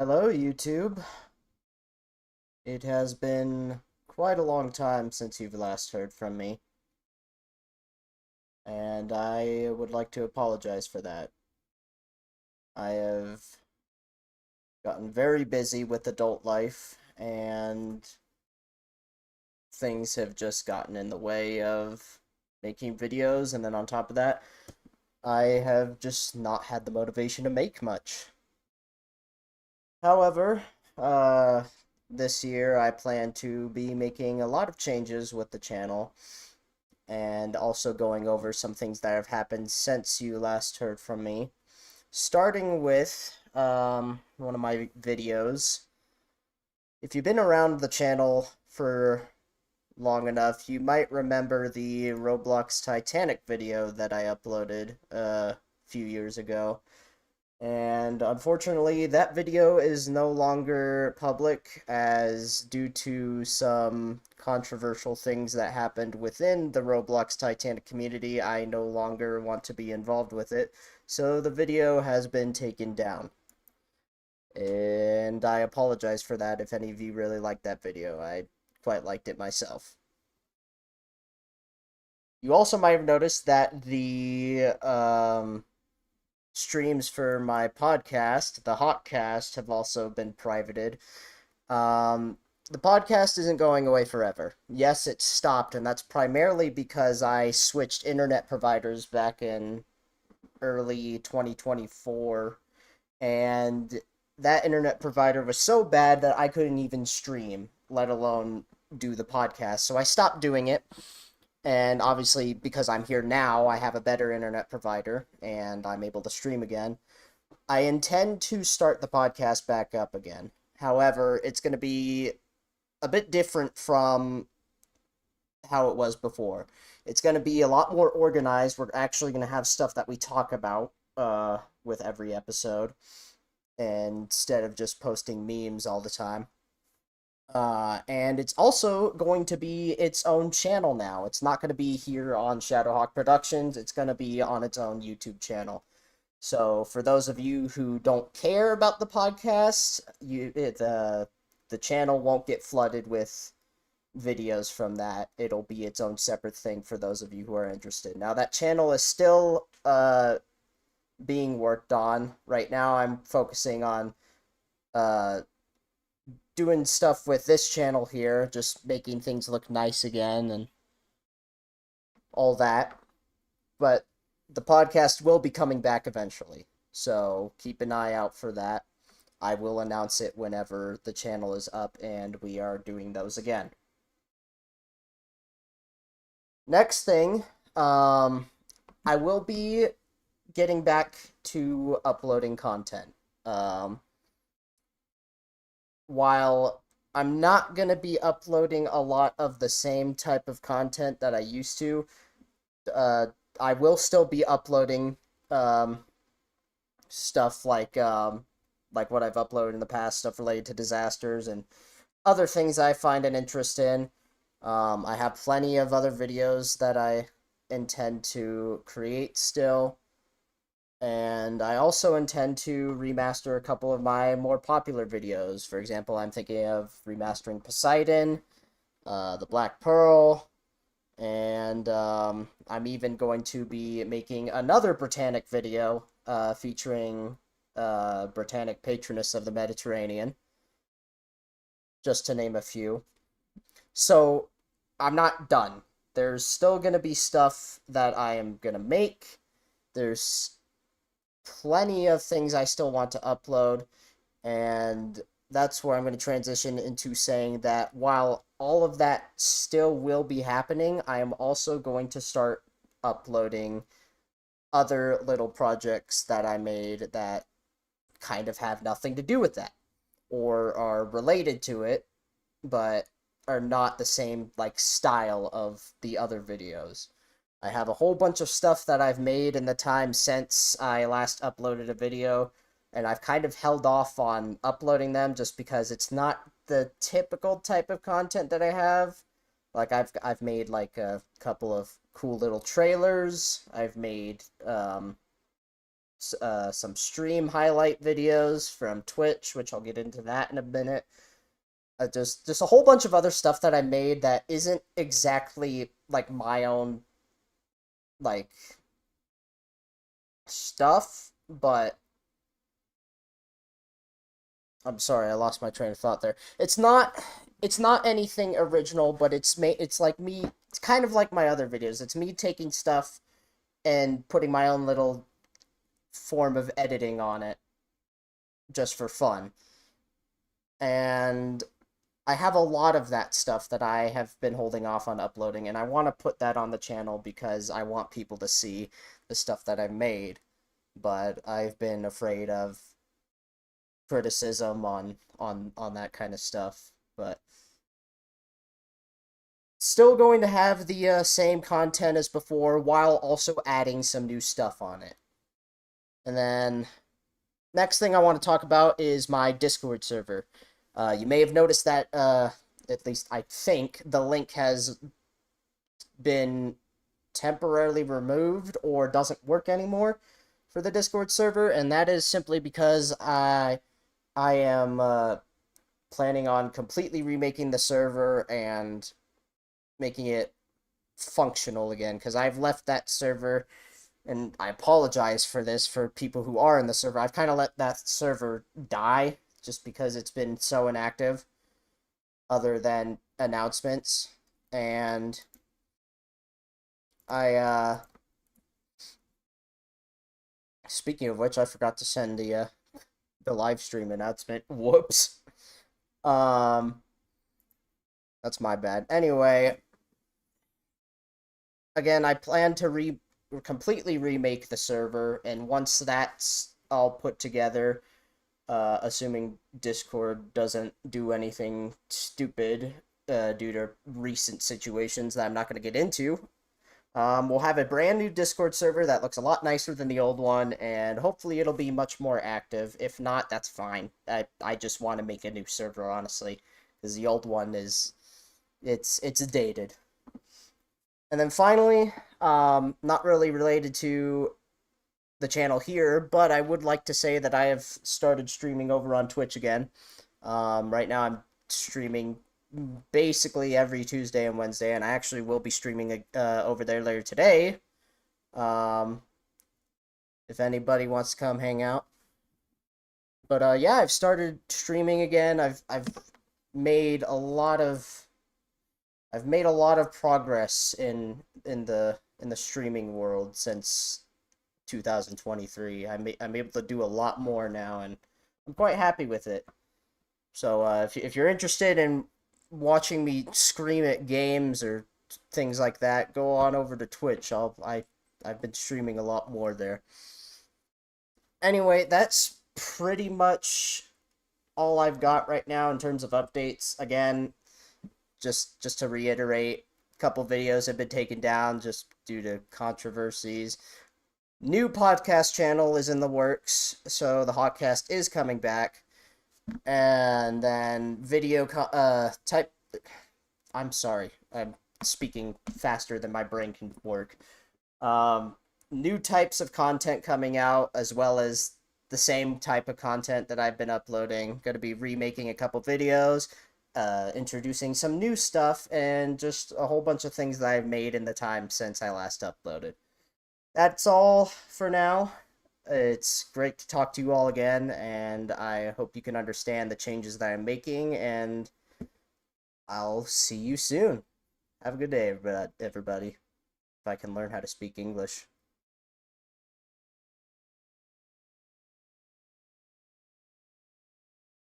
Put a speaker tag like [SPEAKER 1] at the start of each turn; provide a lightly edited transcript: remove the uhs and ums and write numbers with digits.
[SPEAKER 1] Hello, YouTube. It has been quite a long time since you've last heard from me, and I would like to apologize for that. I have gotten very busy with adult life, and things have just gotten in the way of making videos, and then on top of that, I have just not had the motivation to make much. However, uh, this year I plan to be making a lot of changes with the channel and also going over some things that have happened since you last heard from me. Starting with one of my videos. If you've been around the channel for long enough, you might remember the Roblox Titanic video that I uploaded a few years ago. And unfortunately, that video is no longer public as due to some controversial things that happened within the Roblox Titanic community, I no longer want to be involved with it. So the video has been taken down. And I apologize for that if any of you really liked that video. I quite liked it myself. You also might have noticed that the streams for my podcast, the Hawkcast, have also been privated. Um, the podcast isn't going away forever. Yes, it stopped, and that's primarily because I switched internet providers back in early 2024, and that internet provider was so bad that I couldn't even stream, let alone do the podcast. So I stopped doing it. And obviously, because I'm here now, I have a better internet provider and I'm able to stream again. I intend to start the podcast back up again. However, it's going to be a bit different from how it was before. It's going to be a lot more organized. We're actually going to have stuff that we talk about with every episode instead of just posting memes all the time. And it's also going to be its own channel now. It's not going to be here on Shadowhawk Productions. It's going to be on its own YouTube channel. So for those of you who don't care about the podcast, the channel won't get flooded with videos from that. It'll be its own separate thing for those of you who are interested. Now that channel is still being worked on. Right now I'm focusing on uh doing stuff with this channel here, just making things look nice again and all that. But the podcast will be coming back eventually. So keep an eye out for that. I will announce it whenever the channel is up and we are doing those again. Next thing, I will be getting back to uploading content. Um, while I'm not going to be uploading a lot of the same type of content that I used to, uh, I will still be uploading stuff like what I've uploaded in the past, stuff related to disasters and other things I find an interest in. I have plenty of other videos that I intend to create still. And I also intend to remaster a couple of my more popular videos. For example, I'm thinking of remastering Poseidon, the Black Pearl, and I'm even going to be making another Britannic video featuring Britannic Patroness of the Mediterranean, just to name a few. So I'm not done. There's still going to be stuff that I am going to make. There's plenty of things I still want to upload, and that's where I'm going to transition into saying that while all of that still will be happening, I am also going to start uploading other little projects that I made that kind of have nothing to do with that or are related to it, but are not the same like style of the other videos. I have a whole bunch of stuff that I've made in the time since I last uploaded a video, and I've kind of held off on uploading them just because it's not the typical type of content that I have. Like I've made like a couple of cool little trailers. I've made some stream highlight videos from Twitch, which I'll get into that in a minute. Just a whole bunch of other stuff that I made that isn't exactly like my own like stuff, but I'm sorry, I lost my train of thought there. It's not anything original, but it's like me, it's kind of like my other videos. It's me taking stuff and putting my own little form of editing on it just for fun. And I have a lot of that stuff that I have been holding off on uploading, and I want to put that on the channel because I want people to see the stuff that I've made. But I've been afraid of criticism on that kind of stuff. But still going to have the same content as before while also adding some new stuff on it. And then next thing I want to talk about is my Discord server. You may have noticed that, at least I think, the link has been temporarily removed or doesn't work anymore for the Discord server, and that is simply because I am planning on completely remaking the server and making it functional again, because I've left that server, and I apologize for this for people who are in the server. I've kind of let that server die just because it's been so inactive other than announcements. And I speaking of which, I forgot to send the live stream announcement. Whoops. Um that's my bad. Anyway, again, I plan to completely remake the server, and once that's all put together, assuming Discord doesn't do anything stupid due to recent situations that I'm not going to get into, we'll have a brand new Discord server that looks a lot nicer than the old one, and hopefully it'll be much more active. If not, that's fine. I just want to make a new server, honestly, because the old one it's dated. And then finally, not really related to the channel here, but I would like to say that I have started streaming over on Twitch again. Right now I'm streaming basically every Tuesday and Wednesday, and I actually will be streaming over there later today. If anybody wants to come hang out. But yeah, I've started streaming again. I've made a lot of progress in the streaming world since 2023. I'm able to do a lot more now, and I'm quite happy with it. So if you're interested in watching me scream at games or things like that, go on over to Twitch. I've been streaming a lot more there. Anyway, that's pretty much all I've got right now in terms of updates. Again, just to reiterate, a couple videos have been taken down just due to controversies. New podcast channel is in the works, so the Hotcast is coming back. And then type. I'm sorry, I'm speaking faster than my brain can work. New types of content coming out, as well as the same type of content that I've been uploading. Going to be remaking a couple videos, introducing some new stuff, and just a whole bunch of things that I've made in the time since I last uploaded. That's all for now. It's great to talk to you all again, and I hope you can understand the changes that I'm making, and I'll see you soon. Have a good day, everybody, if I can learn how to speak English.